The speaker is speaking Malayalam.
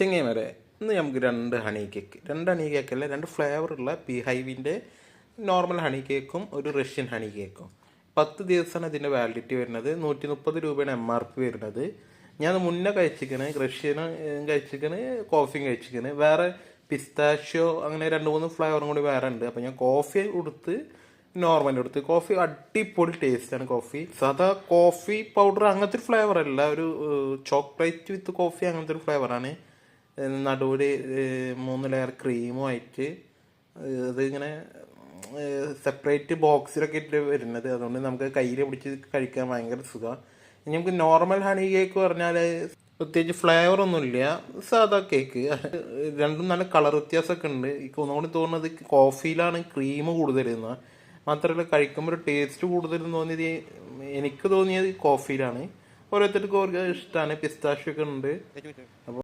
ചെങ്ങൈമാരെ, ഇന്ന് നമുക്ക് രണ്ട് ഹണി കേക്കല്ല, രണ്ട് ഫ്ലേവറുള്ള പി ഹൈവിൻ്റെ നോർമൽ ഹണി കേക്കും ഒരു റഷ്യൻ ഹണി കേക്കും. 10 ദിവസമാണ് ഇതിൻ്റെ വാലിഡിറ്റി വരുന്നത്. 130 രൂപയാണ് MRP വരുന്നത്. ഞാൻ മുന്നേ കഴിച്ചിരിക്കണ്, റഷ്യന് കഴിച്ചിരിക്കണ്, കോഫിയും കഴിച്ചിരിക്കണ്. വേറെ പിസ്താഷ്യോ അങ്ങനെ 2-3 ഫ്ലേവറും കൂടി വേറെ ഉണ്ട്. അപ്പോൾ ഞാൻ കോഫി കൊടുത്ത് നോർമൽ കൊടുത്ത്. കോഫി അടിപൊളി ടേസ്റ്റാണ്. കോഫി സാധാ കോഫി പൗഡർ അങ്ങനത്തെ ഒരു ഫ്ലേവർ അല്ല, ഒരു ചോക്ലേറ്റ് വിത്ത് കോഫി അങ്ങനത്തെ ഒരു ഫ്ലേവറാണ്. നടുവിൽ 3 ലെയർ ക്രീമുമായിട്ട് അതിങ്ങനെ സെപ്പറേറ്റ് ബോക്സിലൊക്കെ ഇട്ട് വരുന്നത്. അതുകൊണ്ട് നമുക്ക് കയ്യിൽ പിടിച്ച് കഴിക്കാൻ ഭയങ്കര സുഖമാണ്. നമുക്ക് നോർമൽ ഹണി കേക്ക് പറഞ്ഞാൽ പ്രത്യേകിച്ച് ഫ്ലേവർ ഒന്നുമില്ല, സാധാ കേക്ക്. രണ്ടും നല്ല കളർ വ്യത്യാസമൊക്കെ ഉണ്ട്. ഒന്നുകൂടി തോന്നുന്നത് കോഫിയിലാണ് ക്രീം കൂടുതലെന്ന്. മാത്രമല്ല കഴിക്കുമ്പോൾ ഒരു ടേസ്റ്റ് കൂടുതലും തോന്നിയത് എനിക്ക് തോന്നിയത് കോഫിയിലാണ്. ഓരോരുത്തർക്കും ഓരോ ഇഷ്ടമാണ്. പിസ്താഷ്യൊക്കെ ഉണ്ട്. അപ്പോൾ